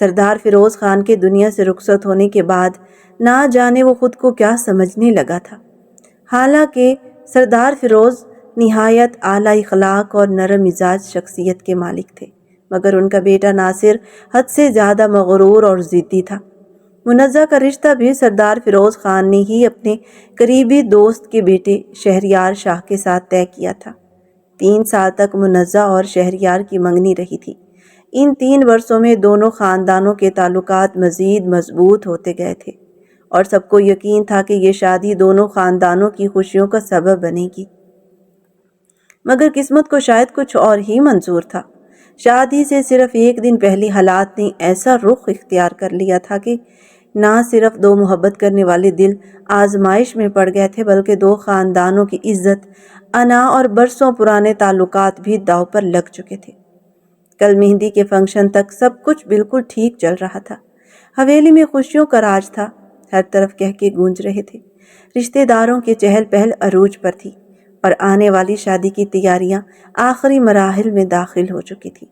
سردار فیروز خان کے دنیا سے رخصت ہونے کے بعد نہ جانے وہ خود کو کیا سمجھنے لگا تھا۔ حالانکہ سردار فیروز نہایت اعلیٰ اخلاق اور نرم مزاج شخصیت کے مالک تھے، مگر ان کا بیٹا ناصر حد سے زیادہ مغرور اور ضدی تھا۔ منزہ کا رشتہ بھی سردار فیروز خان نے ہی اپنے قریبی دوست کے بیٹے شہریار شاہ کے ساتھ طے کیا تھا۔ 3 سال تک منزہ اور شہریار کی منگنی رہی تھی۔ ان 3 برسوں میں دونوں خاندانوں کے تعلقات مزید مضبوط ہوتے گئے تھے اور سب کو یقین تھا کہ یہ شادی دونوں خاندانوں کی خوشیوں کا سبب بنے گی۔ مگر قسمت کو شاید کچھ اور ہی منظور تھا۔ شادی سے صرف 1 دن پہلے حالات نے ایسا رخ اختیار کر لیا تھا کہ نہ صرف 2 محبت کرنے والے دل آزمائش میں پڑ گئے تھے، بلکہ 2 خاندانوں کی عزت، انا اور برسوں پرانے تعلقات بھی داؤ پر لگ چکے تھے۔ کل مہندی کے فنکشن تک سب کچھ بالکل ٹھیک چل رہا تھا۔ حویلی میں خوشیوں کا راج تھا، ہر طرف کہکے گونج رہے تھے۔ رشتہ داروں کی چہل پہل عروج پر تھی اور آنے والی شادی کی تیاریاں آخری مراحل میں داخل ہو چکی تھی۔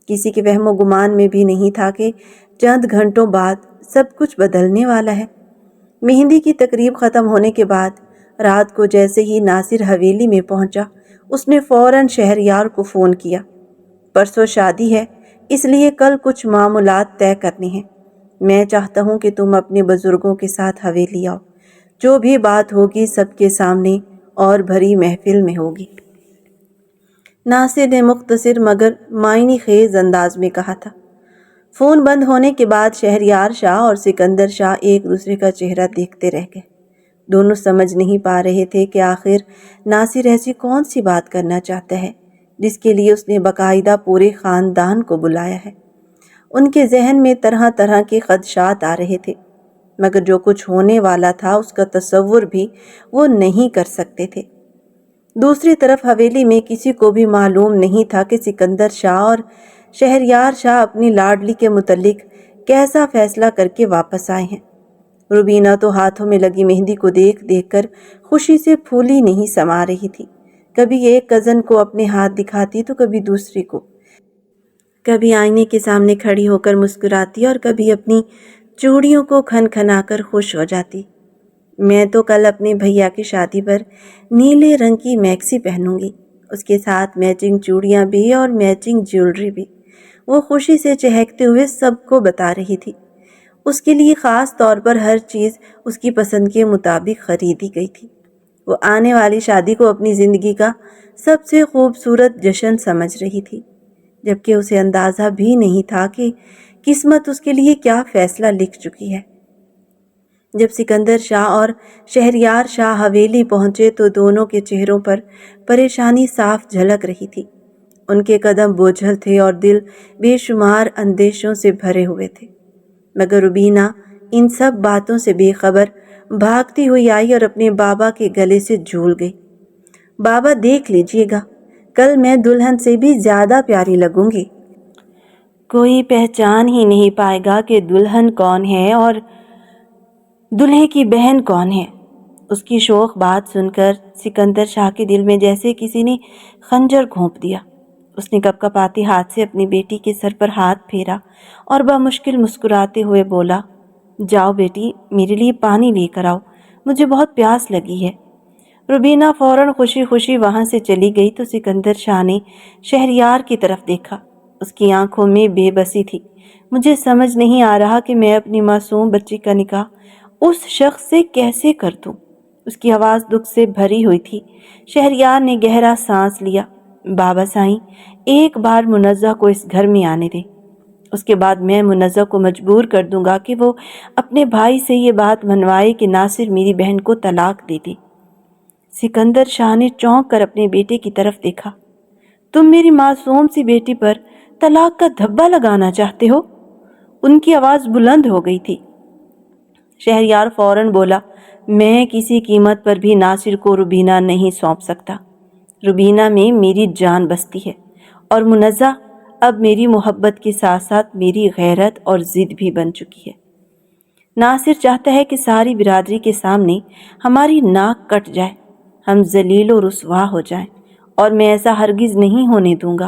کسی کے وہم و گمان میں بھی نہیں تھا کہ چند گھنٹوں بعد سب کچھ بدلنے والا ہے۔ مہندی کی تقریب ختم ہونے کے بعد رات کو جیسے ہی ناصر حویلی میں پہنچا، اس نے فوراً شہریار کو فون کیا۔ پرسوں شادی ہے، اس لیے کل کچھ معمولات طے کرنے ہیں۔ میں چاہتا ہوں کہ تم اپنے بزرگوں کے ساتھ حویلی آؤ۔ جو بھی بات ہوگی سب کے سامنے اور بھری محفل میں ہوگی۔ ناصر نے مختصر مگر معنی خیز انداز میں کہا تھا۔ فون بند ہونے کے بعد شہریار شاہ اور سکندر شاہ ایک دوسرے کا چہرہ دیکھتے رہ گئے۔ دونوں سمجھ نہیں پا رہے تھے کہ آخر ناصر ایسی کون سی بات کرنا چاہتا ہے جس کے لیے اس نے باقاعدہ پورے خاندان کو بلایا ہے۔ ان کے ذہن میں طرح طرح کے خدشات آ رہے تھے، مگر جو کچھ ہونے والا تھا اس کا تصور بھی وہ نہیں کر سکتے تھے۔ دوسری طرف حویلی میں کسی کو بھی معلوم نہیں تھا کہ سکندر شاہ اور شہریار شاہ اپنی لاڈلی کے متعلق کیسا فیصلہ کر کے واپس آئے ہیں۔ روبینہ تو ہاتھوں میں لگی مہندی کو دیکھ دیکھ کر خوشی سے پھولی نہیں سما رہی تھی۔ کبھی ایک کزن کو اپنے ہاتھ دکھاتی تو کبھی دوسری کو، کبھی آئینے کے سامنے کھڑی ہو کر مسکراتی اور کبھی اپنی چوڑیوں کو کھن کھنا کر خوش ہو جاتی۔ میں تو کل اپنے بھیا کی شادی پر نیلے رنگ کی میکسی پہنوں گی، اس کے ساتھ میچنگ چوڑیاں بھی اور میچنگ جیولری بھی، وہ خوشی سے چہکتے ہوئے سب کو بتا رہی تھی۔ اس کے لیے خاص طور پر ہر چیز اس کی پسند کے مطابق خریدی گئی تھی۔ وہ آنے والی شادی کو اپنی زندگی کا سب سے خوبصورت جشن سمجھ رہی تھی، جبکہ اسے اندازہ بھی نہیں تھا کہ قسمت اس کے لیے کیا فیصلہ لکھ چکی ہے۔ جب سکندر شاہ اور شہریار شاہ حویلی پہنچے تو دونوں کے چہروں پر پریشانی صاف جھلک رہی تھی۔ ان کے قدم بوجھل تھے اور دل بے شمار اندیشوں سے بھرے ہوئے تھے، مگر روبینہ ان سب باتوں سے بے خبر بھاگتی ہوئی آئی اور اپنے بابا کے گلے سے جھول گئی۔ بابا دیکھ لیجئے گا، کل میں دلہن سے بھی زیادہ پیاری لگوں گی۔ کوئی پہچان ہی نہیں پائے گا کہ دلہن کون ہے اور دلہے کی بہن کون ہے۔ اس کی شوخ بات سن کر سکندر شاہ کے دل میں جیسے کسی نے خنجر گھونپ دیا۔ اس نے کپ کپاتے ہاتھ سے اپنی بیٹی کے سر پر ہاتھ پھیرا اور بمشکل مسکراتے ہوئے بولا، جاؤ بیٹی، میرے لیے پانی لے کر آؤ، مجھے بہت پیاس لگی ہے۔ روبینہ فوراً خوشی خوشی وہاں سے چلی گئی تو سکندر شاہ نے شہریار کی طرف دیکھا۔ اس کی آنکھوں میں بے بسی تھی۔ مجھے سمجھ نہیں آ رہا کہ میں اپنی معصوم بچی کا نکاح اس شخص سے کیسے کر دوں۔ اس کی آواز دکھ سے بھری ہوئی تھی۔ شہریار نے گہرا سانس لیا۔ بابا سائیں، ایک بار منزہ کو اس گھر میں آنے دیں، اس کے بعد میں منزہ کو مجبور کر دوں گا کہ وہ اپنے بھائی سے یہ بات منوائے کہ ناصر میری بہن کو طلاق دے دے۔ سکندر شاہ نے چونک کر اپنے بیٹے کی طرف دیکھا۔ تم میری معصوم سی بیٹی پر طلاق کا دھبا لگانا چاہتے ہو؟ ان کی آواز بلند ہو گئی تھی۔ شہریار فوراً بولا، میں کسی قیمت پر بھی ناصر کو روبینہ نہیں سونپ سکتا۔ روبینہ میں میری جان بستی ہے اور منزہ اب میری محبت کے ساتھ ساتھ میری غیرت اور ضد بھی بن چکی ہے۔ ناصر چاہتا ہے کہ ساری برادری کے سامنے ہماری ناک کٹ جائے، ہم ذلیل و رسوا ہو جائیں، اور میں ایسا ہرگز نہیں ہونے دوں گا۔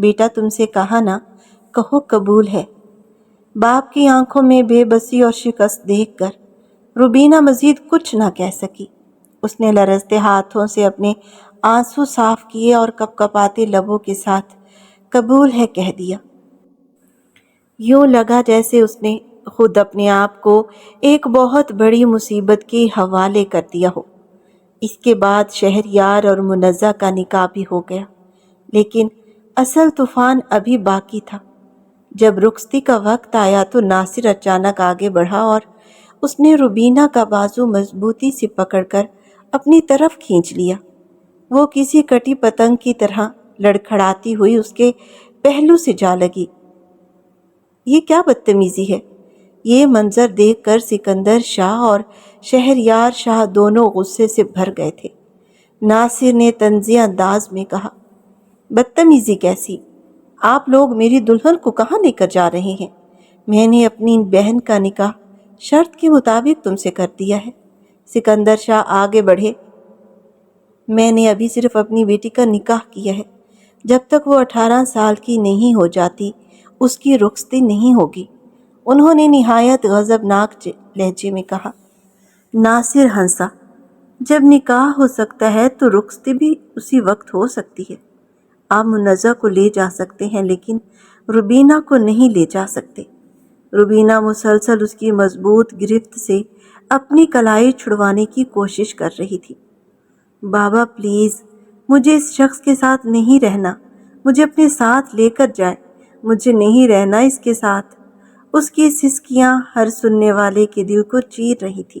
بیٹا تم سے کہا نا، کہو قبول ہے۔ باپ کی آنکھوں میں بے بسی اور شکست دیکھ کر روبینہ مزید کچھ نہ کہہ سکی۔ اس نے لرزتے ہاتھوں سے اپنے آنسو صاف کیے اور کپ کپاتے لبوں کے ساتھ قبول ہے کہہ دیا۔ یوں لگا جیسے اس نے خود اپنے آپ کو ایک بہت بڑی مصیبت کے حوالے کر دیا ہو۔ اس کے بعد شہریار اور منزہ کا نکاح بھی ہو گیا، لیکن اصل طوفان ابھی باقی تھا۔ جب رخصتی کا وقت آیا تو ناصر اچانک آگے بڑھا اور اس نے روبینہ کا بازو مضبوطی سے پکڑ کر اپنی طرف کھینچ لیا۔ وہ کسی کٹی پتنگ کی طرح لڑکھڑاتی ہوئی اس کے پہلو سے جا لگی۔ یہ کیا بدتمیزی ہے؟ یہ منظر دیکھ کر سکندر شاہ اور شہریار شاہ دونوں غصے سے بھر گئے تھے۔ ناصر نے طنزیہ انداز میں کہا، بدتمیزی کیسی؟ آپ لوگ میری دلہن کو کہاں لے کر جا رہے ہیں؟ میں نے اپنی بہن کا نکاح شرط کے مطابق تم سے کر دیا ہے۔ سکندر شاہ آگے بڑھے، میں نے ابھی صرف اپنی بیٹی کا نکاح کیا ہے۔ جب تک وہ 18 سال کی نہیں ہو جاتی اس کی رخصتی نہیں ہوگی۔ انہوں نے نہایت غضبناک لہجے میں کہا۔ ناصر ہنسا، جب نکاح ہو سکتا ہے تو رخصتی بھی اسی وقت ہو سکتی ہے۔ آپ منزہ کو لے جا سکتے ہیں لیکن روبینہ کو نہیں لے جا سکتے۔ روبینہ مسلسل اس کی مضبوط گرفت سے اپنی کلائی چھڑوانے کی کوشش کر رہی تھی۔ بابا پلیز، مجھے اس شخص کے ساتھ نہیں رہنا، مجھے اپنے ساتھ لے کر جائے، مجھے نہیں رہنا اس کے ساتھ۔ اس کی سسکیاں ہر سننے والے کے دل کو چیر رہی تھی۔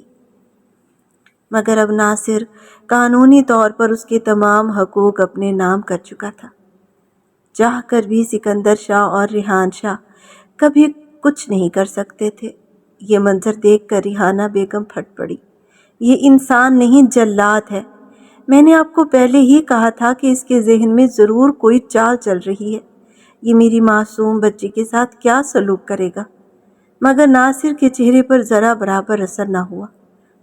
مگر اب ناصر قانونی طور پر اس کے تمام حقوق اپنے نام کر چکا تھا۔ چاہ کر بھی سکندر شاہ اور ریحان شاہ کبھی کچھ نہیں کر سکتے تھے۔ یہ منظر دیکھ کر ریحانہ بیگم پھٹ پڑی، یہ انسان نہیں جلاد ہے۔ میں نے آپ کو پہلے ہی کہا تھا کہ اس کے ذہن میں ضرور کوئی چال چل رہی ہے۔ یہ میری معصوم بچی کے ساتھ کیا سلوک کرے گا؟ مگر ناصر کے چہرے پر ذرا برابر اثر نہ ہوا۔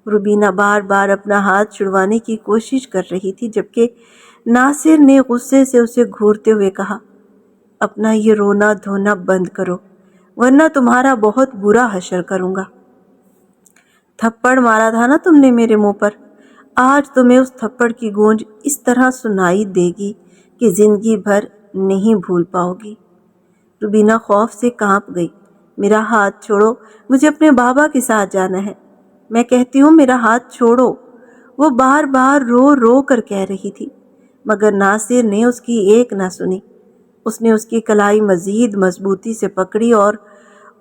روبینہ بار بار اپنا ہاتھ چھڑوانے کی کوشش کر رہی تھی، جبکہ ناصر نے غصے سے اسے گھورتے ہوئے کہا، اپنا یہ رونا دھونا بند کرو ورنہ تمہارا بہت برا حشر کروں گا۔ تھپڑ مارا تھا نا تم نے میرے منہ پر، آج تمہیں اس تھپڑ کی گونج اس طرح سنائی دے گی کہ زندگی بھر نہیں بھول پاؤ گی۔ روبینہ خوف سے کانپ گئی۔ میرا ہاتھ چھوڑو، مجھے اپنے بابا کے ساتھ جانا ہے۔ میں کہتی ہوں میرا ہاتھ چھوڑو، وہ بار بار رو رو کر کہہ رہی تھی، مگر ناصر نے اس کی ایک نہ سنی۔ اس نے اس کی کلائی مزید مضبوطی سے پکڑی اور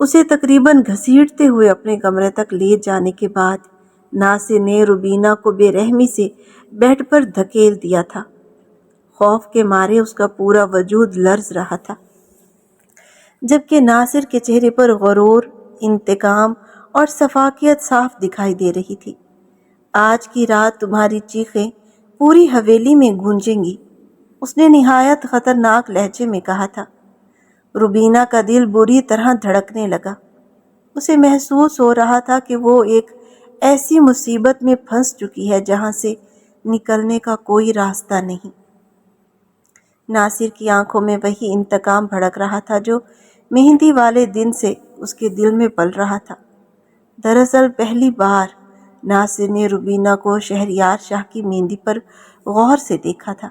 اسے تقریباً گھسیٹتے ہوئے اپنے کمرے تک لے جانے کے بعد ناصر نے روبینہ کو بے رحمی سے بیڈ پر دھکیل دیا تھا۔ خوف کے مارے اس کا پورا وجود لرز رہا تھا، جبکہ ناصر کے چہرے پر غرور، انتقام اور شفقت صاف دکھائی دے رہی تھی۔ آج کی رات تمہاری چیخیں پوری حویلی میں گونجیں گی، اس نے نہایت خطرناک لہجے میں کہا تھا۔ روبینہ کا دل بری طرح دھڑکنے لگا۔ اسے محسوس ہو رہا تھا کہ وہ ایک ایسی مصیبت میں پھنس چکی ہے جہاں سے نکلنے کا کوئی راستہ نہیں۔ ناصر کی آنکھوں میں وہی انتقام بھڑک رہا تھا جو مہندی والے دن سے اس کے دل میں پل رہا تھا۔ دراصل پہلی بار ناصر نے روبینہ کو شہریار شاہ کی مہندی پر غور سے دیکھا تھا۔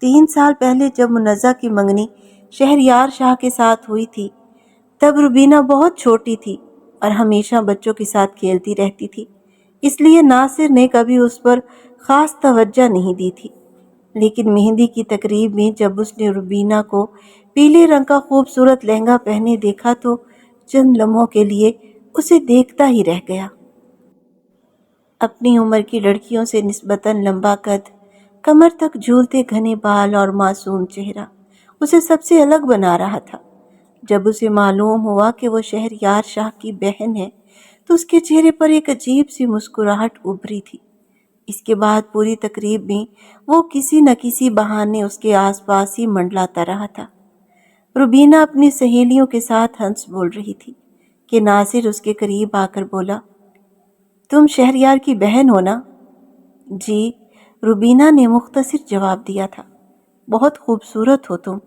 3 سال پہلے جب منزہ کی منگنی شہریار شاہ کے ساتھ ہوئی تھی، تب روبینہ بہت چھوٹی تھی اور ہمیشہ بچوں کے ساتھ کھیلتی رہتی تھی، اس لیے ناصر نے کبھی اس پر خاص توجہ نہیں دی تھی۔ لیکن مہندی کی تقریب میں جب اس نے روبینہ کو پیلے رنگ کا خوبصورت لہنگا پہنے دیکھا تو چند لمحوں کے لیے اسے دیکھتا ہی رہ گیا۔ اپنی عمر کی لڑکیوں سے نسبتاً لمبا قد، کمر تک جھولتے گھنے بال اور معصوم چہرہ اسے سب سے الگ بنا رہا تھا۔ جب اسے معلوم ہوا کہ وہ شہریار شاہ کی بہن ہے تو اس کے چہرے پر ایک عجیب سی مسکراہٹ ابھری تھی۔ اس کے بعد پوری تقریب میں وہ کسی نہ کسی بہانے اس کے آس پاس ہی منڈلاتا رہا تھا۔ روبینہ اپنی سہیلیوں کے ساتھ ہنس بول رہی تھی کہ ناصر اس کے قریب آ کر بولا، تم شہریار کی بہن ہو نا؟ جی، روبینہ نے مختصر جواب دیا تھا۔ بہت خوبصورت ہو تم،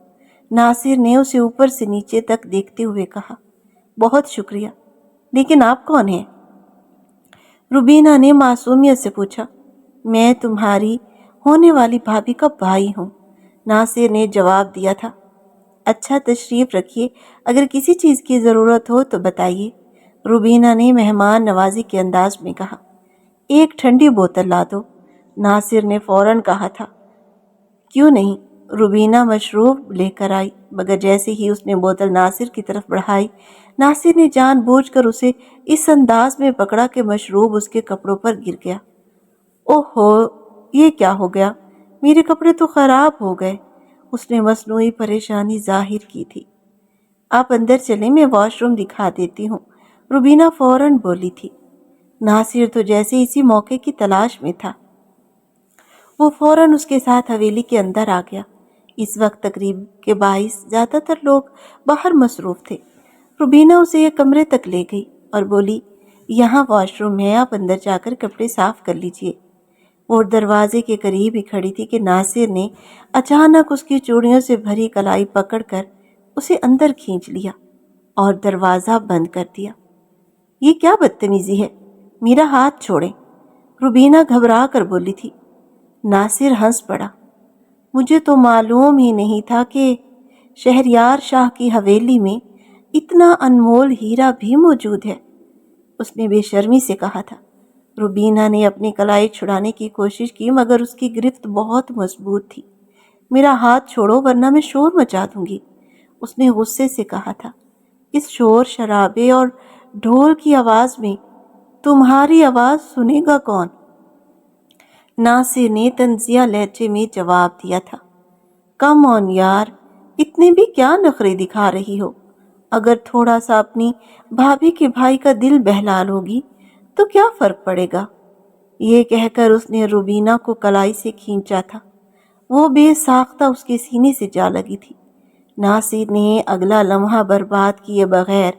ناصر نے اسے اوپر سے نیچے تک دیکھتے ہوئے کہا۔ بہت شکریہ، لیکن آپ کون ہیں؟ روبینہ نے معصومیت سے پوچھا۔ میں تمہاری ہونے والی بھابھی کا بھائی ہوں، ناصر نے جواب دیا تھا۔ اچھا تشریف رکھیے، اگر کسی چیز کی ضرورت ہو تو بتائیے، روبینہ نے مہمان نوازی کے انداز میں کہا۔ ایک ٹھنڈی بوتل لا دو، ناصر نے فوراً کہا تھا۔ کیوں نہیں، روبینہ مشروب لے کر آئی، مگر جیسے ہی اس نے بوتل ناصر کی طرف بڑھائی، ناصر نے جان بوجھ کر اسے اس انداز میں پکڑا کہ مشروب اس کے کپڑوں پر گر گیا۔ اوہو، یہ کیا ہو گیا؟ میرے کپڑے تو خراب ہو گئے، اس نے مصنوعی پریشانی ظاہر کی تھی۔ آپ اندر چلیں، میں واش روم دکھا دیتی ہوں، روبینہ فوراً بولی تھی۔ ناصر تو جیسے اسی موقع کی تلاش میں تھا، وہ فوراً اس کے ساتھ حویلی کے اندر آ گیا۔ اس وقت تقریب کے باعث زیادہ تر لوگ باہر مصروف تھے۔ روبینہ اسے ایک کمرے تک لے گئی اور بولی، یہاں واش روم ہے، آپ اندر جا کر کپڑے صاف کر لیجئے۔ وہ دروازے کے قریب ہی کھڑی تھی کہ ناصر نے اچانک اس کی چوڑیوں سے بھری کلائی پکڑ کر اسے اندر کھینچ لیا اور دروازہ بند کر دیا۔ یہ کیا بدتمیزی ہے، میرا ہاتھ چھوڑیں، روبینہ گھبرا کر بولی تھی۔ ناصر ہنس پڑا۔ مجھے تو معلوم ہی نہیں تھا کہ شہریار شاہ کی حویلی میں اتنا انمول ہیرا بھی موجود ہے، اس نے بے شرمی سے کہا تھا۔ روبینہ نے اپنی کلائی چھڑانے کی کوشش کی مگر اس کی گرفت بہت مضبوط تھی۔ میرا ہاتھ چھوڑو ورنہ میں شور مچا دوں گی، اس نے غصے سے کہا تھا۔ اس شور شرابے اور ڈھول کی آواز میں تمہاری آواز سنے گا کون؟ ناصر نے طنزیہ لہجے میں جواب دیا تھا۔ کم آن یار، اتنے بھی کیا نخرے دکھا رہی ہو؟ اگر تھوڑا سا اپنی بھابھی کے بھائی کا دل بہلا لوگی تو کیا فرق پڑے گا؟ یہ کہہ کر اس نے روبینہ کو کلائی سے کھینچا تھا۔ وہ بے ساختہ اس کے سینے سے جا لگی تھی۔ ناصر نے اگلا لمحہ برباد کیے بغیر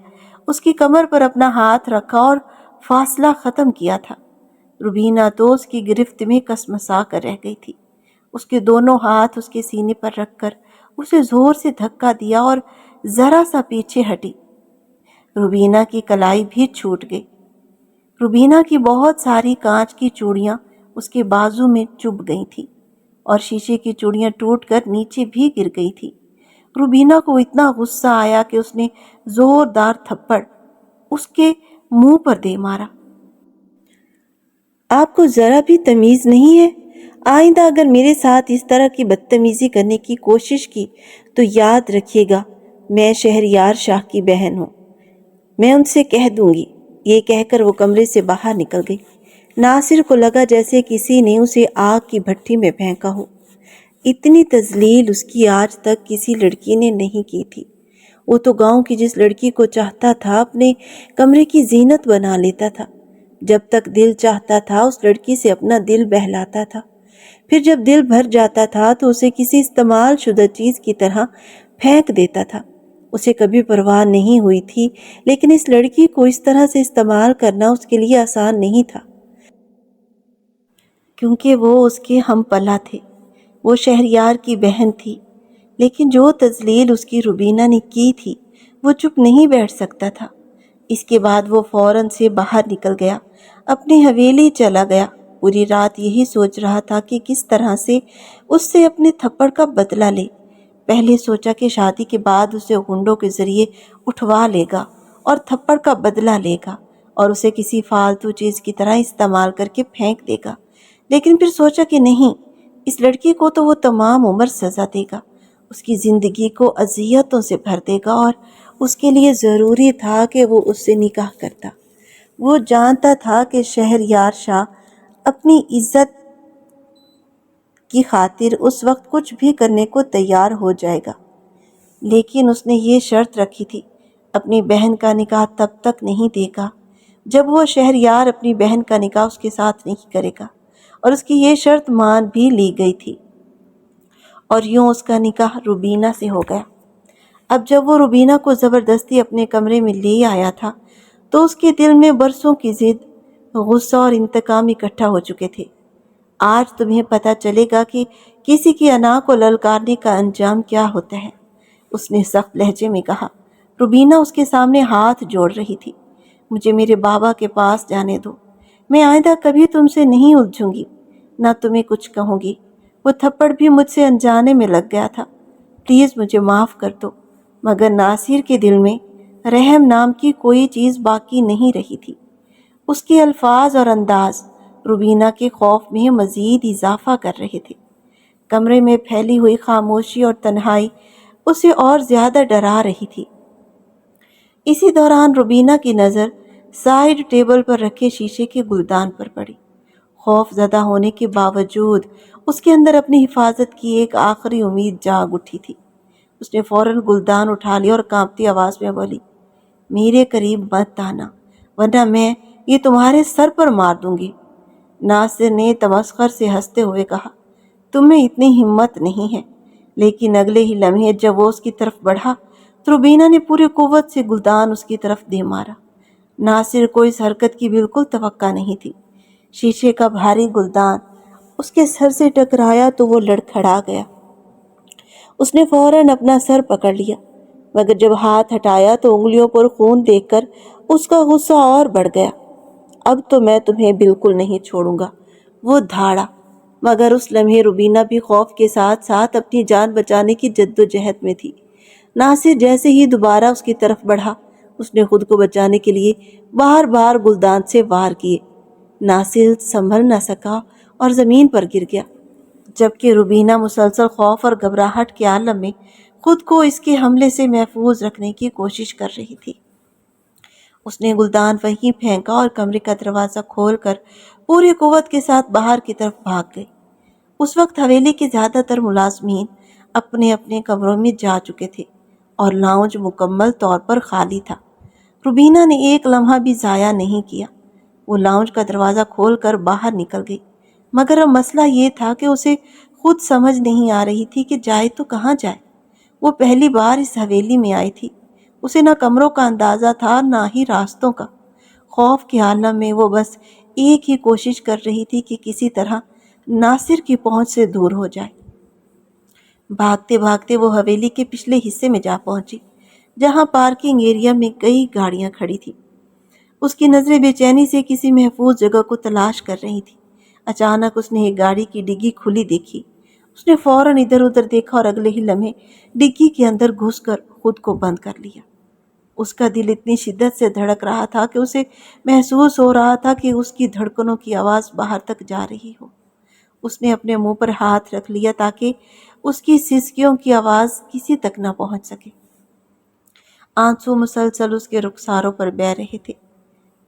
اس کی کمر پر اپنا ہاتھ رکھا اور فاصلہ ختم کیا تھا۔ روبینہ تو اس کی گرفت میں کسمسا کر رہ گئی تھی۔ اس کے دونوں ہاتھ اس کے سینے پر رکھ کر اسے زور سے دھکا دیا اور ذرا سا پیچھے ہٹی۔ روبینہ کی کلائی بھی چھوٹ گئی۔ روبینہ کی بہت ساری کانچ کی چوڑیاں اس کے بازو میں چبھ گئی تھیں اور شیشے کی چوڑیاں ٹوٹ کر نیچے بھی گر گئی تھیں۔ روبینہ کو اتنا غصہ آیا کہ اس نے زوردار تھپڑ اس کے منہ پر دے مارا۔ آپ کو ذرا بھی تمیز نہیں ہے؟ آئندہ اگر میرے ساتھ اس طرح کی بدتمیزی کرنے کی کوشش کی تو یاد رکھیے گا، میں شہریار شاہ کی بہن ہوں، میں ان سے کہہ دوں گی۔ یہ کہہ کر وہ کمرے سے باہر نکل گئی۔ ناصر کو لگا جیسے کسی نے اسے آگ کی بھٹی میں پھینکا ہو۔ اتنی تذلیل اس کی آج تک کسی لڑکی نے نہیں کی تھی۔ وہ تو گاؤں کی جس لڑکی کو چاہتا تھا اپنے کمرے کی زینت بنا لیتا تھا۔ جب تک دل چاہتا تھا اس لڑکی سے اپنا دل بہلاتا تھا، پھر جب دل بھر جاتا تھا تو اسے کسی استعمال شدہ چیز کی طرح پھینک دیتا تھا۔ اسے کبھی پرواہ نہیں ہوئی تھی، لیکن اس لڑکی کو اس طرح سے استعمال کرنا اس کے لیے آسان نہیں تھا، کیونکہ وہ اس کے ہم پلہ تھے۔ وہ شہریار کی بہن تھی، لیکن جو تذلیل اس کی روبینہ نے کی تھی وہ چپ نہیں بیٹھ سکتا تھا۔ اس کے بعد وہ فوراً سے باہر نکل گیا، اپنی حویلی چلا گیا۔ پوری رات یہی سوچ رہا تھا کہ کس طرح سے اس سے اپنے تھپڑ کا بدلہ لے۔ پہلے سوچا کہ شادی کے بعد اسے غنڈوں کے ذریعے اٹھوا لے گا اور تھپڑ کا بدلہ لے گا اور اسے کسی فالتو چیز کی طرح استعمال کر کے پھینک دے گا، لیکن پھر سوچا کہ نہیں، اس لڑکی کو تو وہ تمام عمر سزا دے گا، اس کی زندگی کو اذیتوں سے بھر دے گا، اور اس کے لیے ضروری تھا کہ وہ اس سے نکاح کرتا۔ وہ جانتا تھا کہ شہریار شاہ اپنی عزت کی خاطر اس وقت کچھ بھی کرنے کو تیار ہو جائے گا، لیکن اس نے یہ شرط رکھی تھی، اپنی بہن کا نکاح تب تک نہیں دے گا جب وہ شہریار اپنی بہن کا نکاح اس کے ساتھ نہیں کرے گا، اور اس کی یہ شرط مان بھی لی گئی تھی، اور یوں اس کا نکاح روبینہ سے ہو گیا۔ اب جب وہ روبینہ کو زبردستی اپنے کمرے میں لے آیا تھا تو اس کے دل میں برسوں کی ضد، غصہ اور انتقام اکٹھا ہو چکے تھے۔ آج تمہیں پتہ چلے گا کہ کسی کی انا کو للکارنے کا انجام کیا ہوتا ہے۔ اس نے سخت لہجے میں کہا۔ روبینہ اس کے سامنے ہاتھ جوڑ رہی تھی۔ مجھے میرے بابا کے پاس جانے دو، میں آئندہ کبھی تم سے نہیں الجھوں گی، نہ تمہیں کچھ کہوں گی۔ وہ تھپڑ بھی مجھ سے انجانے میں لگ گیا تھا، پلیز مجھے معاف کر دو۔ مگر ناصر کے دل میں رحم نام کی کوئی چیز باقی نہیں رہی تھی۔ اس کے الفاظ اور انداز روبینہ کے خوف میں مزید اضافہ کر رہے تھے۔ کمرے میں پھیلی ہوئی خاموشی اور تنہائی اسے اور زیادہ ڈرا رہی تھی۔ اسی دوران روبینہ کی نظر سائیڈ ٹیبل پر رکھے شیشے کے گلدان پر پڑی۔ خوف زدہ ہونے کے باوجود اس کے اندر اپنی حفاظت کی ایک آخری امید جاگ اٹھی تھی۔ اس نے فوراً گلدان اٹھا لیا اور کانپتی آواز میں بولی، میرے قریب مت آنا ورنہ میں یہ تمہارے سر پر مار دوں گی۔ ناصر نے تمسخر سے ہنستے ہوئے کہا، تم میں اتنی ہمت نہیں ہے۔ لیکن اگلے ہی لمحے جب وہ اس کی طرف بڑھا تو روبینہ نے پوری قوت سے گلدان اس کی طرف دے مارا۔ ناصر کو اس حرکت کی بالکل توقع نہیں تھی۔ شیشے کا بھاری گلدان اس کے سر سے ٹکرایا تو وہ لڑکھڑا گیا۔ اس نے فوراً اپنا سر پکڑ لیا، مگر جب ہاتھ ہٹایا تو انگلیوں پر خون دیکھ کر اس کا غصہ اور بڑھ گیا۔ اب تو میں تمہیں بالکل نہیں چھوڑوں گا، وہ دھاڑا۔ مگر اس لمحے روبینہ بھی خوف کے ساتھ ساتھ اپنی جان بچانے کی جدوجہد میں تھی۔ ناصر جیسے ہی دوبارہ اس کی طرف بڑھا، اس نے خود کو بچانے کے لیے بار بار گلدان سے وار کیے۔ ناصر سنبھل نہ سکا اور زمین پر گر گیا، جبکہ روبینہ مسلسل خوف اور گھبراہٹ کے عالم میں خود کو اس کے حملے سے محفوظ رکھنے کی کوشش کر رہی تھی۔ اس نے گلدان وہیں پھینکا اور کمرے کا دروازہ کھول کر پوری قوت کے ساتھ باہر کی طرف بھاگ گئی۔ اس وقت حویلی کے زیادہ تر ملازمین اپنے اپنے کمروں میں جا چکے تھے اور لاؤنج مکمل طور پر خالی تھا۔ روبینہ نے ایک لمحہ بھی ضائع نہیں کیا۔ وہ لاؤنج کا دروازہ کھول کر باہر نکل گئی، مگر اب مسئلہ یہ تھا کہ اسے خود سمجھ نہیں آ رہی تھی کہ جائے تو کہاں جائے۔ وہ پہلی بار اس حویلی میں آئی تھی، اسے نہ کمروں کا اندازہ تھا نہ ہی راستوں کا۔ خوف کے عالم میں وہ بس ایک ہی کوشش کر رہی تھی کہ کسی طرح ناصر کی پہنچ سے دور ہو جائے۔ بھاگتے بھاگتے وہ حویلی کے پچھلے حصے میں جا پہنچی، جہاں پارکنگ ایریا میں کئی گاڑیاں کھڑی تھی۔ اس کی نظریں بے چینی سے کسی محفوظ جگہ کو تلاش کر رہی تھی۔ اچانک اس نے ایک گاڑی کی ڈگی کھلی دیکھی۔ اس نے فوراً ادھر ادھر دیکھا اور اگلے ہی لمحے ڈگی کے اندر گھس کر خود کو بند کر لیا۔ اس کا دل اتنی شدت سے دھڑک رہا تھا کہ اسے محسوس ہو رہا تھا کہ اس کی دھڑکنوں کی آواز باہر تک جا رہی ہو۔ اس نے اپنے منہ پر ہاتھ رکھ لیا تاکہ اس کی سسکیوں کی آواز کسی تک نہ پہنچ سکے۔ آنسو مسلسل اس کے رخساروں پر بہہ رہے تھے۔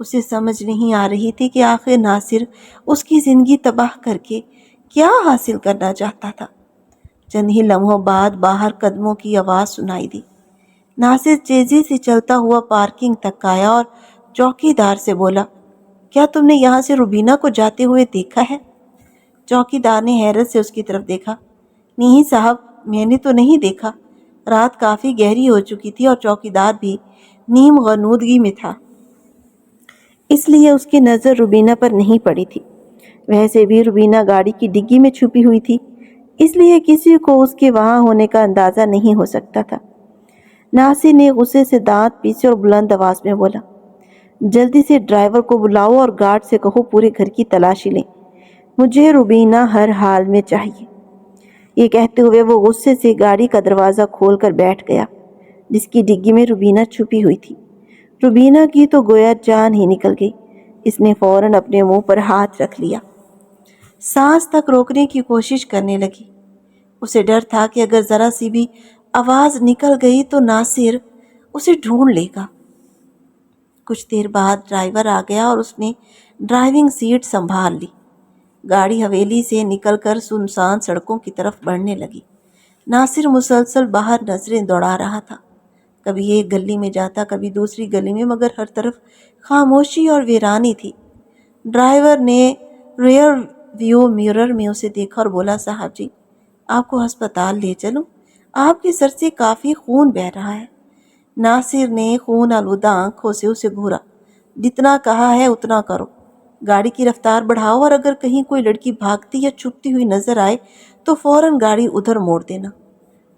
اسے سمجھ نہیں آ رہی تھی کہ آخر ناصر اس کی زندگی تباہ کر کے کیا حاصل کرنا چاہتا تھا۔ چند ہی لمحوں بعد باہر قدموں کی آواز سنائی دی۔ ناصر تیزی سے چلتا ہوا پارکنگ تک آیا اور چوکیدار سے بولا، کیا تم نے یہاں سے روبینہ کو جاتے ہوئے دیکھا ہے؟ چوکیدار نے حیرت سے اس کی طرف دیکھا۔ نہیں صاحب، میں نے تو نہیں دیکھا۔ رات کافی گہری ہو چکی تھی اور چوکیدار بھی نیم غنودگی میں تھا، اس لیے اس کی نظر روبینہ پر نہیں پڑی تھی۔ ویسے بھی روبینہ گاڑی کی ڈگی میں چھپی ہوئی تھی، اس لیے کسی کو اس کے وہاں ہونے کا اندازہ نہیں ہو سکتا تھا۔ ناصر نے غصے سے دانت پیسے اور بلند آواز میں بولا، جلدی سے ڈرائیور کو بلاؤ اور گارڈ سے کہو پورے گھر کی تلاشی لیں، مجھے روبینہ ہر حال میں چاہیے۔ یہ کہتے ہوئے وہ غصے سے گاڑی کا دروازہ کھول کر بیٹھ گیا، جس کی ڈگی میں روبینہ چھپی ہوئی تھی۔ روبینہ کی تو گویا جان ہی نکل گئی۔ اس نے فوراً اپنے منہ پر ہاتھ رکھ لیا، سانس تک روکنے کی کوشش کرنے لگی۔ اسے ڈر تھا کہ اگر ذرا سی بھی آواز نکل گئی تو ناصر اسے ڈھونڈ لے گا۔ کچھ دیر بعد ڈرائیور آ گیا اور اس نے ڈرائیونگ سیٹ سنبھال لی۔ گاڑی حویلی سے نکل کر سنسان سڑکوں کی طرف بڑھنے لگی۔ ناصر مسلسل باہر نظریں دوڑا رہا تھا، کبھی ایک گلی میں جاتا کبھی دوسری گلی میں، مگر ہر طرف خاموشی اور ویرانی تھی۔ ڈرائیور نے ریئر ویو میرر میں اسے دیکھا اور بولا، صاحب جی، آپ کو ہسپتال لے چلوں؟ آپ کے سر سے کافی خون بہہ رہا ہے۔ ناصر نے خون آلودہ آنکھوں سے اسے گھورا، جتنا کہا ہے اتنا کرو، گاڑی کی رفتار بڑھاؤ اور اگر کہیں کوئی لڑکی بھاگتی یا چھپتی ہوئی نظر آئے تو فوراً گاڑی ادھر موڑ دینا۔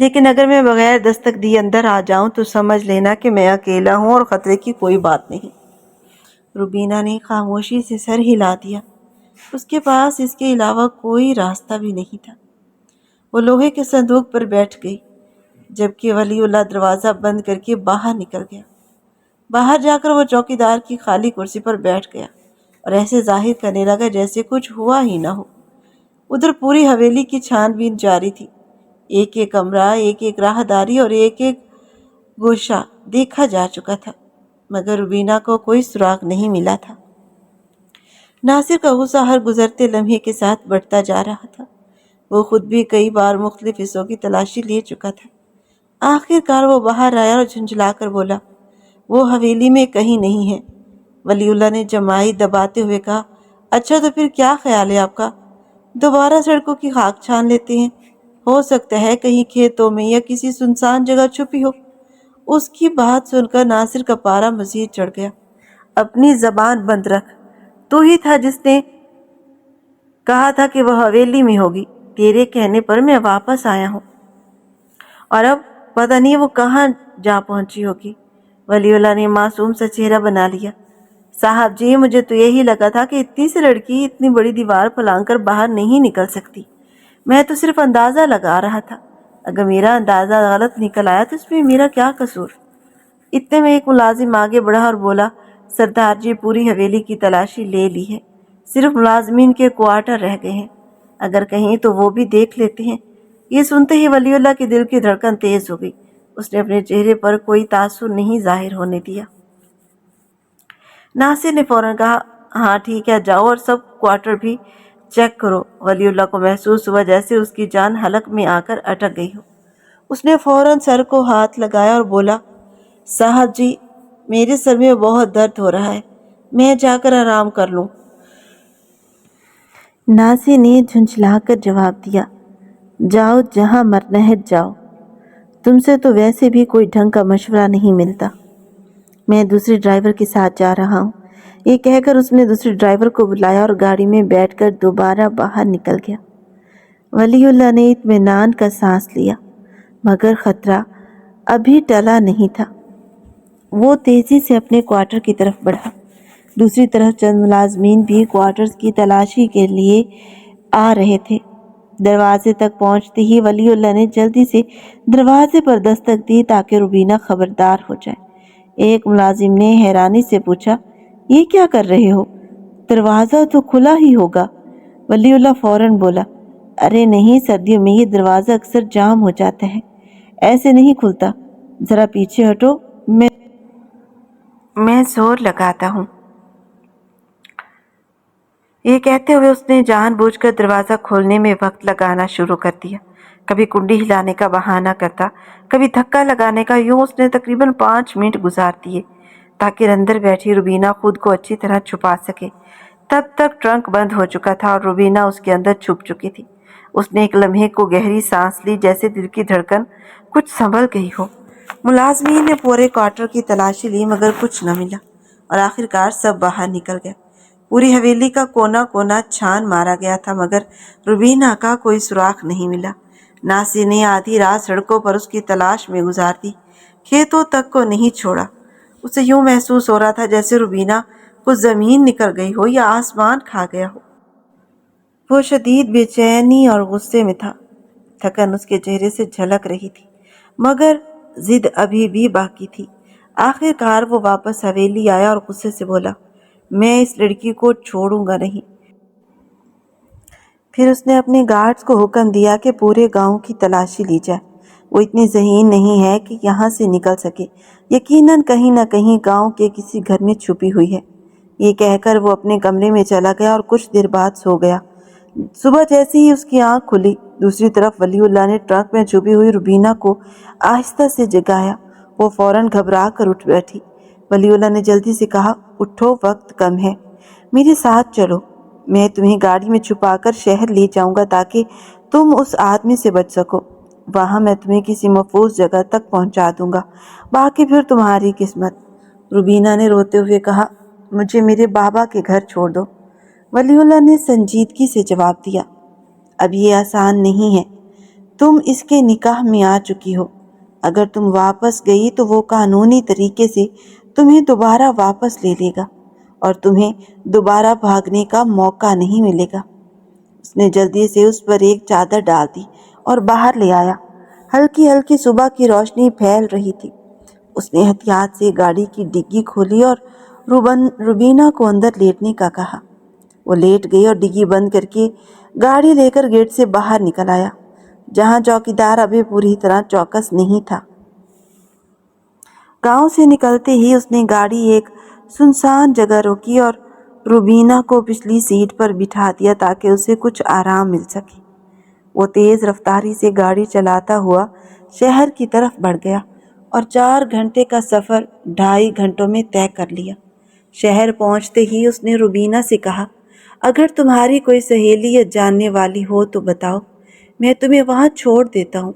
لیکن اگر میں بغیر دستک دیے اندر آ جاؤں تو سمجھ لینا کہ میں اکیلا ہوں اور خطرے کی کوئی بات نہیں۔ روبینہ نے خاموشی سے سر ہلا دیا۔ اس کے پاس اس کے علاوہ کوئی راستہ بھی نہیں تھا۔ وہ لوہے کے صندوق پر بیٹھ گئی، جبکہ ولی اللہ دروازہ بند کر کے باہر نکل گیا۔ باہر جا کر وہ چوکیدار کی خالی کرسی پر بیٹھ گیا اور ایسے ظاہر کرنے لگا جیسے کچھ ہوا ہی نہ ہو۔ ادھر پوری حویلی کی چھان بین جاری تھی۔ ایک ایک کمرہ، ایک ایک راہداری اور ایک ایک گوشہ دیکھا جا چکا تھا، مگر روبینہ کو کوئی سراغ نہیں ملا تھا۔ ناصر کا غصہ ہر گزرتے لمحے کے ساتھ بڑھتا جا رہا تھا۔ وہ خود بھی کئی بار مختلف حصوں کی تلاشی لے چکا تھا۔ آخر کار وہ باہر آیا اور جھنجھلا کر بولا، وہ حویلی میں کہیں نہیں ہے۔ ولی اللہ نے جمائی دباتے ہوئے کہا، اچھا تو پھر کیا خیال ہے آپ کا؟ دوبارہ سڑکوں کی خاک چھان لیتے ہیں؟ ہو سکتا ہے کہیں کھیتوں میں یا کسی سنسان جگہ چھپی ہو۔ اس کی بات سن کر ناصر کا پارا مزید چڑھ گیا۔ اپنی زبان بند رکھ، تو ہی تھا جس نے کہا تھا کہ وہ حویلی میں ہوگی۔ تیرے کہنے پر میں واپس آیا ہوں، اور اب پتہ نہیں وہ کہاں جا پہنچی ہوگی۔ ولی اللہ نے معصوم سا چہرہ بنا لیا۔ صاحب جی، مجھے تو یہی لگا تھا کہ اتنی سی لڑکی اتنی بڑی دیوار پھلانگ کر باہر نہیں نکل سکتی۔ میں تو صرف اندازہ لگا رہا تھا۔ اگر میرا اندازہ غلط نکل آیا تو اس میں میرا کیا قصور؟ اتنے میں ایک ملازم آگے بڑھا اور بولا، سردار جی، پوری حویلی کی تلاشی لے لی ہے، صرف ملازمین کے کوارٹر رہ گئے ہیں، اگر کہیں تو وہ بھی دیکھ لیتے ہیں۔ یہ سنتے ہی ولی اللہ کے دل کی دھڑکن تیز ہو گئی۔ اس نے اپنے چہرے پر کوئی تاثر نہیں ظاہر ہونے دیا۔ ناصر نے فوراً کہا، ہاں ٹھیک ہے، جاؤ اور سب کوارٹر بھی چیک کرو۔ ولی اللہ کو محسوس ہوا جیسے اس کی جان حلق میں آ کر اٹک گئی ہو۔ اس نے فوراً سر کو ہاتھ لگایا اور بولا، صاحب جی، میرے سر میں بہت درد ہو رہا ہے، میں جا کر آرام کر لوں۔ ناصر نے جھنجھلا کر جواب دیا، جاؤ، جہاں مرنا ہے جاؤ، تم سے تو ویسے بھی کوئی ڈھنگ کا مشورہ نہیں ملتا۔ میں دوسرے ڈرائیور کے ساتھ جا رہا ہوں۔ یہ کہہ کر اس نے دوسرے ڈرائیور کو بلایا اور گاڑی میں بیٹھ کر دوبارہ باہر نکل گیا۔ ولی اللہ نے اطمینان کا سانس لیا، مگر خطرہ ابھی ٹلا نہیں تھا۔ وہ تیزی سے اپنے کوارٹر کی طرف بڑھا۔ دوسری طرف چند ملازمین بھی کوارٹرز کی تلاشی کے لیے آ رہے تھے۔ دروازے تک پہنچتے ہی ولی اللہ نے جلدی سے دروازے پر دستک دی تاکہ روبینہ خبردار ہو جائے۔ ایک ملازم نے حیرانی سے پوچھا، یہ کیا کر رہے ہو؟ دروازہ تو کھلا ہی ہوگا۔ ولی اللہ فوراً بولا، ارے نہیں، سردیوں میں یہ دروازہ اکثر جام ہو جاتا ہے، ایسے نہیں کھلتا، ذرا پیچھے ہٹو، میں زور لگاتا ہوں۔ یہ کہتے ہوئے اس نے جان بوجھ کر دروازہ کھولنے میں وقت لگانا شروع کر دیا۔ کبھی کنڈی ہلانے کا بہانہ کرتا، کبھی دھکا لگانے کا۔ یوں اس نے تقریباً 5 منٹ گزار دیے تاکہ اندر بیٹھی روبینہ خود کو اچھی طرح چھپا سکے۔ تب تک ٹرنک بند ہو چکا تھا اور روبینہ اس کے اندر چھپ چکی تھی۔ اس نے ایک لمحے کو گہری سانس لی، جیسے دل کی دھڑکن کچھ سنبھل گئی ہو۔ ملازمین نے پورے کوارٹر کی تلاشی لی، مگر کچھ نہ ملا، اور آخر کار سب باہر نکل گئے۔ پوری حویلی کا کونا کونا چھان مارا گیا تھا، مگر روبینہ کا کوئی سراغ نہیں ملا۔ ناصر نے آدھی رات سڑکوں پر اس کی تلاش میں گزار دی، کھیتوں تک کو نہیں چھوڑا۔ اسے یوں محسوس ہو رہا تھا جیسے روبینہ کو زمین نکل گئی ہو یا آسمان کھا گیا ہو۔ وہ شدید بے چینی اور غصے میں تھا۔ تھکن اس کے چہرے سے جھلک رہی تھی، مگر ضد ابھی بھی باقی تھی۔ آخر کار وہ واپس حویلی آیا اور غصے سے بولا، میں اس لڑکی کو چھوڑوں گا نہیں۔ پھر اس نے اپنے گارڈز کو حکم دیا کہ پورے گاؤں کی تلاشی لی جائے۔ وہ اتنی ذہین نہیں ہے کہ یہاں سے نکل سکے، یقیناً کہیں نہ کہیں گاؤں کے کسی گھر میں چھپی ہوئی ہے۔ یہ کہہ کر وہ اپنے کمرے میں چلا گیا اور کچھ دیر بعد سو گیا۔ صبح جیسے ہی اس کی آنکھ کھلی، دوسری طرف ولی اللہ نے ٹرک میں چھپی ہوئی روبینہ کو آہستہ سے جگایا۔ وہ فوراً گھبرا کر اٹھ بیٹھی۔ ولی اللہ نے جلدی سے کہا، اٹھو، وقت کم ہے، میرے ساتھ چلو، میں تمہیں گاڑی میں چھپا کر شہر لے جاؤں گا تاکہ تم اس آدمی سے بچ سکو۔ وہاں میں تمہیں کسی محفوظ جگہ تک پہنچا دوں گا، باقی پھر تمہاری قسمت۔ روبینہ نے روتے ہوئے کہا، مجھے میرے بابا کے گھر چھوڑ دو۔ ولی اللہ نے سنجیدگی سے جواب دیا، اب یہ آسان نہیں ہے، تم اس کے نکاح میں آ چکی ہو۔ اگر تم واپس گئی تو وہ قانونی طریقے سے تمہیں دوبارہ واپس لے لے گا اور تمہیں دوبارہ بھاگنے کا موقع نہیں ملے گا۔ اس نے جلدی سے اس پر ایک چادر ڈال دی اور باہر لے آیا۔ ہلکی ہلکی صبح کی روشنی پھیل رہی تھی۔ اس نے احتیاط سے گاڑی کی ڈگی کھولی اور روبینہ کو اندر لیٹنے کا کہا۔ وہ لیٹ گئی اور ڈگی بند کر کے گاڑی لے کر گیٹ سے باہر نکل آیا، جہاں چوکیدار ابھی پوری طرح چوکس نہیں تھا۔ گاؤں سے نکلتے ہی اس نے گاڑی ایک سنسان جگہ روکی اور روبینہ کو پچھلی سیٹ پر بٹھا دیا تاکہ اسے کچھ آرام مل سکے۔ وہ تیز رفتاری سے گاڑی چلاتا ہوا شہر کی طرف بڑھ گیا اور 4 گھنٹے کا سفر 2.5 گھنٹوں میں طے کر لیا۔ شہر پہنچتے ہی اس نے روبینہ سے کہا، اگر تمہاری کوئی سہیلی یا جاننے والی ہو تو بتاؤ، میں تمہیں وہاں چھوڑ دیتا ہوں۔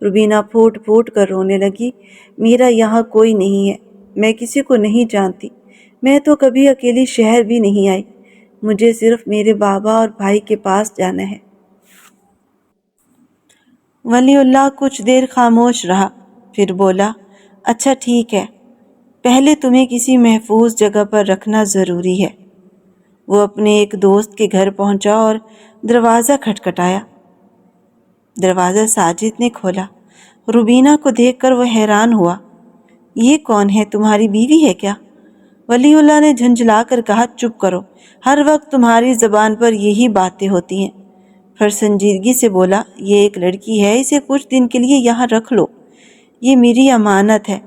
روبینہ پھوٹ پھوٹ کر رونے لگی، میرا یہاں کوئی نہیں ہے، میں کسی کو نہیں جانتی، میں تو کبھی اکیلی شہر بھی نہیں آئی، مجھے صرف میرے بابا اور بھائی کے پاس جانا ہے۔ ولی اللہ کچھ دیر خاموش رہا، پھر بولا، اچھا ٹھیک ہے، پہلے تمہیں کسی محفوظ جگہ پر رکھنا ضروری ہے۔ وہ اپنے ایک دوست کے گھر پہنچا اور دروازہ کھٹکھٹایا۔ دروازہ ساجد نے کھولا۔ روبینہ کو دیکھ کر وہ حیران ہوا۔ یہ کون ہے، تمہاری بیوی ہے کیا؟ ولی اللہ نے جھنجھلا کر کہا، چپ کرو، ہر وقت تمہاری زبان پر یہی باتیں ہوتی ہیں۔ پھر سنجیدگی سے بولا، یہ ایک لڑکی ہے، اسے کچھ دن کے لیے یہاں رکھ لو، یہ میری امانت ہے،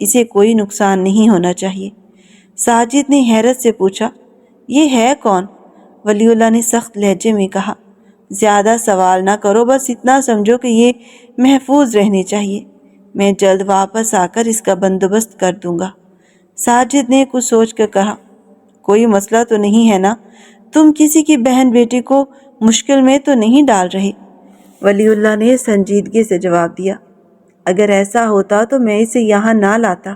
اسے کوئی نقصان نہیں ہونا چاہیے۔ ساجد نے حیرت سے پوچھا، یہ ہے کون؟ ولی اللہ نے سخت لہجے میں کہا، زیادہ سوال نہ کرو، بس اتنا سمجھو کہ یہ محفوظ رہنی چاہیے، میں جلد واپس آ کر اس کا بندوبست کر دوں گا۔ ساجد نے کچھ سوچ کر کہا، کوئی مسئلہ تو نہیں ہے نا، تم کسی کی بہن بیٹی کو مشکل میں تو نہیں ڈال رہے؟ ولی اللہ نے سنجیدگی سے جواب دیا، اگر ایسا ہوتا تو میں اسے یہاں نہ لاتا۔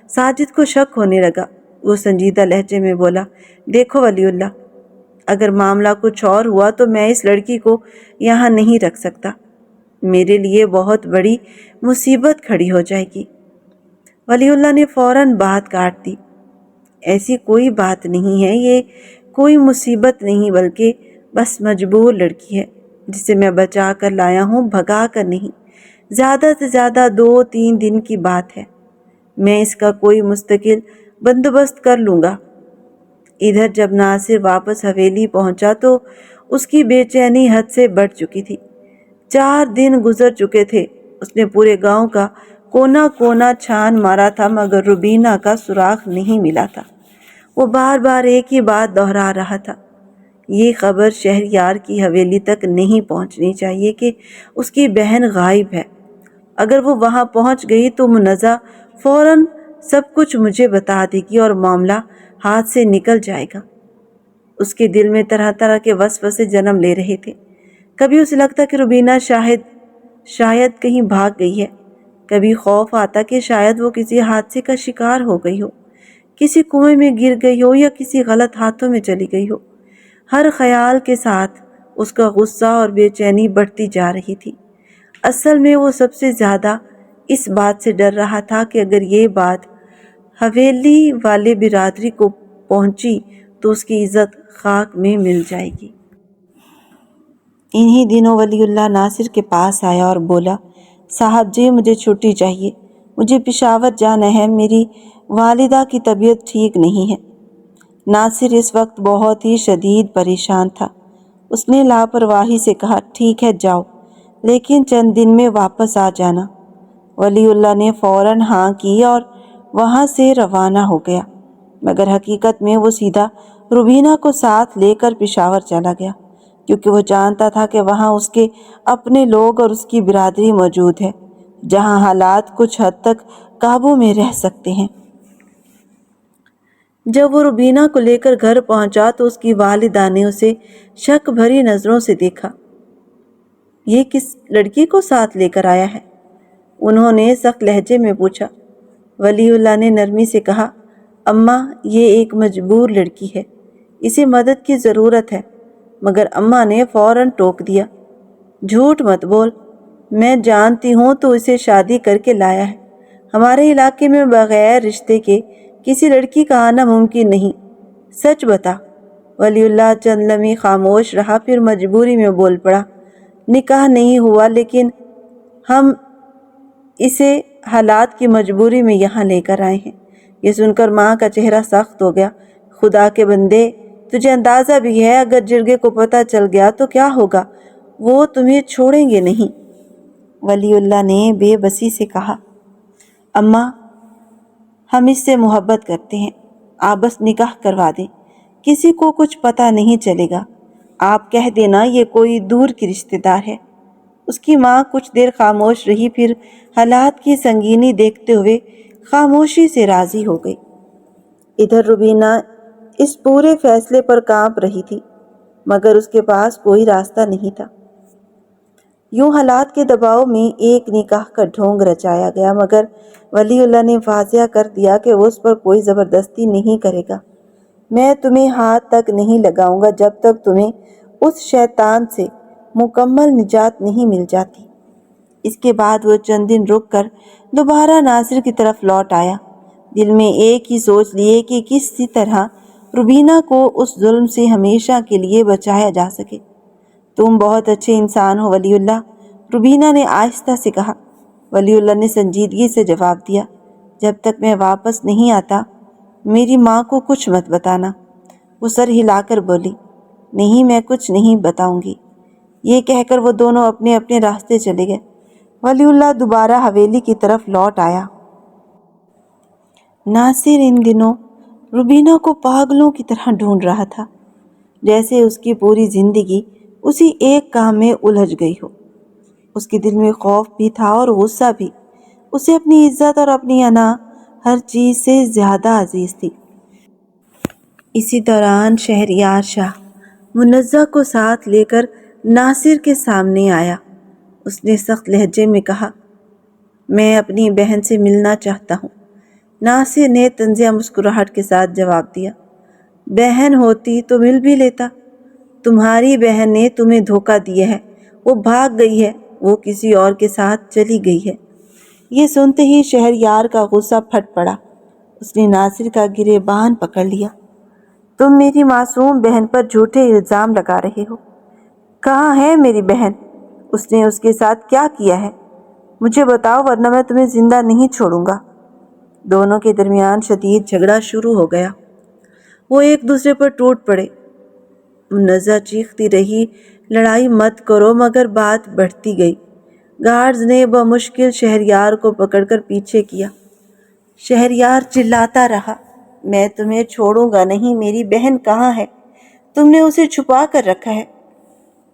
ساجد کو شک ہونے لگا، وہ سنجیدہ لہجے میں بولا، دیکھو ولی اللہ، اگر معاملہ کچھ اور ہوا تو میں اس لڑکی کو یہاں نہیں رکھ سکتا، میرے لیے بہت بڑی مصیبت کھڑی ہو جائے گی۔ ولی اللہ نے فوراً بات کاٹ دی، ایسی کوئی بات نہیں ہے، یہ کوئی مصیبت نہیں، بلکہ بس مجبور لڑکی ہے جسے میں بچا کر لایا ہوں، بھگا کر نہیں، زیادہ سے زیادہ 2-3 دن کی بات ہے، میں اس کا کوئی مستقل بندوبست کر لوں گا۔ ادھر جب ناصر واپس حویلی پہنچا تو اس کی بے چینی حد سے بڑھ چکی تھی۔ 4 دن گزر چکے تھے، اس نے پورے گاؤں کا کونا کونا چھان مارا تھا مگر روبینہ کا سراغ نہیں ملا تھا۔ وہ بار بار ایک ہی بات دہرا رہا تھا، یہ خبر شہریار کی حویلی تک نہیں پہنچنی چاہیے کہ اس کی بہن غائب ہے، اگر وہ وہاں پہنچ گئی تو منزہ فوراً سب کچھ مجھے بتا دے گی اور معاملہ ہاتھ سے نکل جائے گا۔ اس کے دل میں طرح طرح کے وسوسے جنم لے رہے تھے، کبھی اسے لگتا کہ روبینہ شاید کہیں بھاگ گئی ہے، کبھی خوف آتا کہ شاید وہ کسی حادثے کا شکار ہو گئی ہو، کسی کنویں میں گر گئی ہو یا کسی غلط ہاتھوں میں چلی گئی ہو۔ ہر خیال کے ساتھ اس کا غصہ اور بے چینی بڑھتی جا رہی تھی۔ اصل میں وہ سب سے زیادہ اس بات سے ڈر رہا تھا کہ اگر یہ بات حویلی والے برادری کو پہنچی تو اس کی عزت خاک میں مل جائے گی۔ انہی دنوں ولی اللہ ناصر کے پاس آیا اور بولا، صاحب جی مجھے چھٹی چاہیے، مجھے پشاور جانا ہے، میری والدہ کی طبیعت ٹھیک نہیں ہے۔ ناصر اس وقت بہت ہی شدید پریشان تھا۔ اس نے لاپرواہی سے کہا، ٹھیک ہے جاؤ، لیکن چند دن میں واپس آ جانا۔ ولی اللہ نے فوراً ہاں کی اور وہاں سے روانہ ہو گیا، مگر حقیقت میں وہ سیدھا روبینہ کو ساتھ لے کر پشاور چلا گیا، کیونکہ وہ جانتا تھا کہ وہاں اس کے اپنے لوگ اور اس کی برادری موجود ہے، جہاں حالات کچھ حد تک قابو میں رہ سکتے ہیں۔ جب وہ روبینہ کو لے کر گھر پہنچا تو اس کی والدہ نے اسے شک بھری نظروں سے دیکھا۔ یہ کس لڑکی کو ساتھ لے کر آیا ہے؟ انہوں نے سخت لہجے میں پوچھا۔ ولی اللہ نے نرمی سے کہا، اماں یہ ایک مجبور لڑکی ہے، اسے مدد کی ضرورت ہے۔ مگر اماں نے فوراً ٹوک دیا، جھوٹ مت بول، میں جانتی ہوں تو اسے شادی کر کے لایا ہے۔ ہمارے علاقے میں بغیر رشتے کے کسی لڑکی کا آنا ممکن نہیں۔ سچ بتا۔ ولی اللہ چند لمحے خاموش رہا، پھر مجبوری میں بول پڑا، نکاح نہیں ہوا، لیکن ہم اسے حالات کی مجبوری میں یہاں لے کر آئے ہیں۔ یہ سن کر ماں کا چہرہ سخت ہو گیا۔ خدا کے بندے، تجھے اندازہ بھی ہے اگر جرگے کو پتہ چل گیا تو کیا ہوگا؟ وہ تمہیں چھوڑیں گے نہیں۔ ولی اللہ نے بے بسی سے کہا، اماں، ہم اس سے محبت کرتے ہیں، آپ بس نکاح کروا دیں، کسی کو کچھ پتہ نہیں چلے گا۔ آپ کہہ دینا یہ کوئی دور کی رشتہ دار ہے۔ اس کی ماں کچھ دیر خاموش رہی، پھر حالات کی سنگینی دیکھتے ہوئے خاموشی سے راضی ہو گئی۔ ادھر روبینہ اس پورے فیصلے پر کانپ رہی تھی، مگر اس کے پاس کوئی راستہ نہیں تھا۔ یوں حالات کے دباؤ میں ایک نکاح کا ڈھونگ رچایا گیا، مگر ولی اللہ نے واضح کر دیا کہ وہ اس پر کوئی زبردستی نہیں کرے گا۔ میں تمہیں ہاتھ تک نہیں لگاؤں گا جب تک تمہیں اس شیطان سے مکمل نجات نہیں مل جاتی۔ اس کے بعد وہ چند دن رک کر دوبارہ ناصر کی طرف لوٹ آیا، دل میں ایک ہی سوچ لیے کہ کسی طرح روبینہ کو اس ظلم سے ہمیشہ کے لیے بچایا جا سکے۔ تم بہت اچھے انسان ہو ولی اللہ، روبینہ نے آہستہ سے کہا۔ ولی اللہ نے سنجیدگی سے جواب دیا، جب تک میں واپس نہیں آتا میری ماں کو کچھ مت بتانا۔ وہ سر ہلا کر بولی، نہیں، میں کچھ نہیں بتاؤں گی۔ یہ کہہ کر وہ دونوں اپنے اپنے راستے چلے گئے۔ ولی اللہ دوبارہ حویلی کی طرف لوٹ آیا۔ ناصر ان دنوں روبینہ کو پاگلوں کی طرح ڈھونڈ رہا تھا، جیسے اس کی پوری زندگی اسی ایک کام میں الجھ گئی ہو۔ اس کے دل میں خوف بھی تھا اور غصہ بھی۔ اسے اپنی عزت اور اپنی انا ہر چیز سے زیادہ عزیز تھی۔ اسی دوران شہریار شاہ منزہ کو ساتھ لے کر ناصر کے سامنے آیا۔ اس نے سخت لہجے میں کہا، میں اپنی بہن سے ملنا چاہتا ہوں۔ ناصر نے طنزیہ مسکراہٹ کے ساتھ جواب دیا، بہن ہوتی تو مل بھی لیتا۔ تمہاری بہن نے تمہیں دھوکہ دیا ہے، وہ بھاگ گئی ہے، وہ کسی اور کے ساتھ چلی گئی ہے۔ یہ سنتے ہی شہریار کا غصہ پھٹ پڑا۔ اس نے ناصر کا گریبان پکڑ لیا، تم میری معصوم بہن پر جھوٹے الزام لگا رہے ہو۔ کہاں ہے میری بہن؟ اس نے اس کے ساتھ کیا کیا ہے؟ مجھے بتاؤ ورنہ میں تمہیں زندہ نہیں چھوڑوں گا۔ دونوں کے درمیان شدید جھگڑا شروع ہو گیا۔ وہ ایک دوسرے پر ٹوٹ پڑے۔ منزہ چیختی رہی، لڑائی مت کرو، مگر بات بڑھتی گئی۔ گارڈز نے بمشکل شہریار کو پکڑ کر پیچھے کیا۔ شہریار چلاتا رہا، میں تمہیں چھوڑوں گا نہیں، میری بہن کہاں ہے؟ تم نے اسے چھپا کر رکھا ہے۔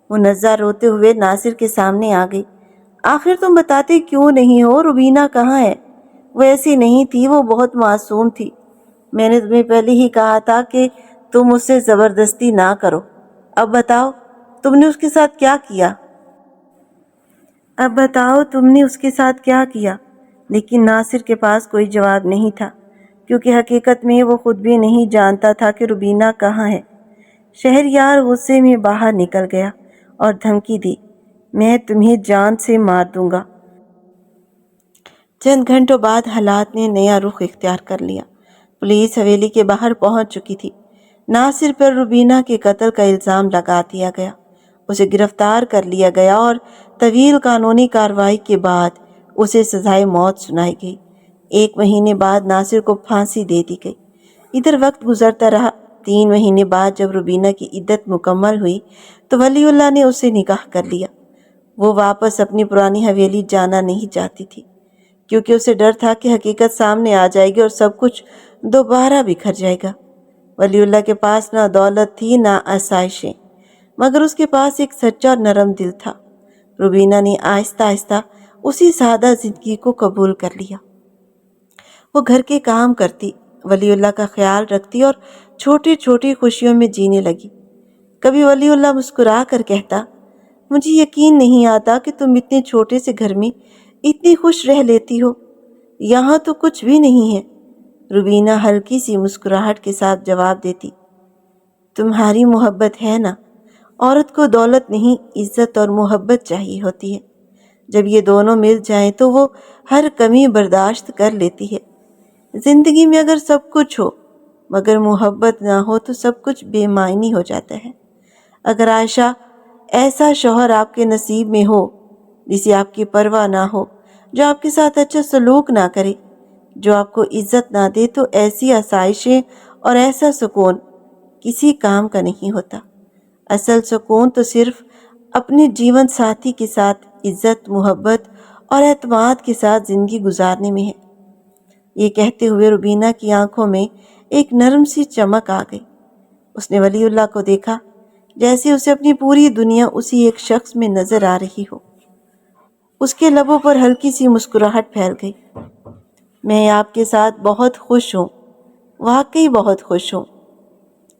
منزہ روتے ہوئے ناصر کے سامنے آ گئی، آخر تم بتاتے کیوں نہیں ہو؟ روبینہ کہاں ہے؟ وہ ایسی نہیں تھی، وہ بہت معصوم تھی۔ میں نے تمہیں پہلے ہی کہا تھا کہ تم اس سے زبردستی نہ کرو۔ اب بتاؤ تم نے اس کے ساتھ کیا کیا؟ اب بتاؤ تم نے اس کے ساتھ کیا کیا؟ لیکن ناصر کے پاس کوئی جواب نہیں تھا، کیونکہ حقیقت میں وہ خود بھی نہیں جانتا تھا کہ روبینہ کہاں ہے۔ شہریار غصے میں باہر نکل گیا اور دھمکی دی، میں تمہیں جان سے مار دوں گا۔ چند گھنٹوں بعد حالات نے نیا رخ اختیار کر لیا۔ پولیس حویلی کے باہر پہنچ چکی تھی۔ ناصر پر روبینہ کے قتل کا الزام لگا دیا گیا۔ اسے گرفتار کر لیا گیا اور طویل قانونی کارروائی کے بعد اسے سزائے موت سنائی گئی۔ 1 مہینے بعد ناصر کو پھانسی دے دی گئی۔ ادھر وقت گزرتا رہا۔ 3 مہینے بعد جب روبینہ کی عدت مکمل ہوئی تو ولی اللہ نے اسے نکاح کر لیا۔ وہ واپس اپنی پرانی حویلی جانا نہیں چاہتی تھی، کیونکہ اسے ڈر تھا کہ حقیقت سامنے آ جائے گی اور سب کچھ دوبارہ بکھر جائے گا۔ ولی اللہ کے پاس نہ دولت تھی نہ آسائشیں، مگر اس کے پاس ایک سچا اور نرم دل تھا۔ روبینہ نے آہستہ آہستہ اسی سادہ زندگی کو قبول کر لیا۔ وہ گھر کے کام کرتی، ولی اللہ کا خیال رکھتی اور چھوٹی چھوٹی خوشیوں میں جینے لگی۔ کبھی ولی اللہ مسکرا کر کہتا، مجھے یقین نہیں آتا کہ تم اتنے چھوٹے سے گھر میں اتنی خوش رہ لیتی ہو، یہاں تو کچھ بھی نہیں ہے۔ روبینہ ہلکی سی مسکراہٹ کے ساتھ جواب دیتی، تمہاری محبت ہے نا، عورت کو دولت نہیں عزت اور محبت چاہیے ہوتی ہے۔ جب یہ دونوں مل جائیں تو وہ ہر کمی برداشت کر لیتی ہے۔ زندگی میں اگر سب کچھ ہو مگر محبت نہ ہو تو سب کچھ بے معنی ہو جاتا ہے۔ اگر عائشہ ایسا شوہر آپ کے نصیب میں ہو جسے آپ کی پرواہ نہ ہو، جو آپ کے ساتھ اچھا سلوک نہ کرے، جو آپ کو عزت نہ دے، تو ایسی آسائشیں اور ایسا سکون کسی کام کا نہیں ہوتا۔ اصل سکون تو صرف اپنے جیون ساتھی کے ساتھ عزت، محبت اور اعتماد کے ساتھ زندگی گزارنے میں ہے۔ یہ کہتے ہوئے روبینہ کی آنکھوں میں ایک نرم سی چمک آ گئی۔ اس نے ولی اللہ کو دیکھا جیسے اسے اپنی پوری دنیا اسی ایک شخص میں نظر آ رہی ہو۔ اس کے لبوں پر ہلکی سی مسکراہٹ پھیل گئی۔ میں آپ کے ساتھ بہت خوش ہوں، واقعی بہت خوش ہوں۔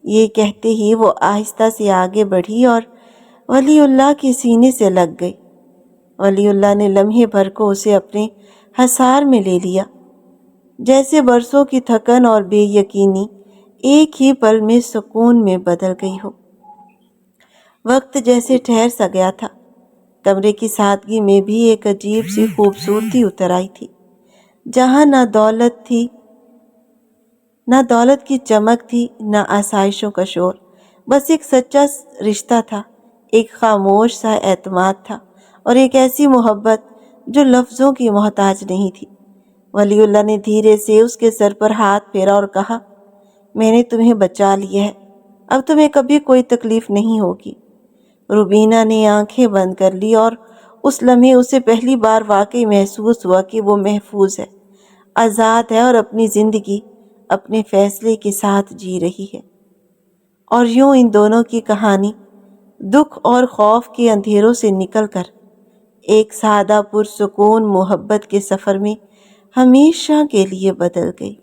یہ کہتے ہی وہ آہستہ سے آگے بڑھی اور ولی اللہ کے سینے سے لگ گئی۔ ولی اللہ نے لمحے بھر کو اسے اپنے حصار میں لے لیا، جیسے برسوں کی تھکن اور بے یقینی ایک ہی پل میں سکون میں بدل گئی ہو۔ وقت جیسے ٹھہر سا گیا تھا۔ کمرے کی سادگی میں بھی ایک عجیب سی خوبصورتی اتر آئی تھی، جہاں نہ دولت کی چمک تھی، نہ آسائشوں کا شور، بس ایک سچا رشتہ تھا، ایک خاموش سا اعتماد تھا اور ایک ایسی محبت جو لفظوں کی محتاج نہیں تھی۔ ولی اللہ نے دھیرے سے اس کے سر پر ہاتھ پھیرا اور کہا، میں نے تمہیں بچا لیا ہے، اب تمہیں کبھی کوئی تکلیف نہیں ہوگی۔ روبینہ نے آنکھیں بند کر لی اور اس لمحے اسے پہلی بار واقعی محسوس ہوا کہ وہ محفوظ ہے، آزاد ہے اور اپنی زندگی اپنے فیصلے کے ساتھ جی رہی ہے۔ اور یوں ان دونوں کی کہانی دکھ اور خوف کے اندھیروں سے نکل کر ایک سادہ پرسکون محبت کے سفر میں ہمیشہ کے لیے بدل گئی۔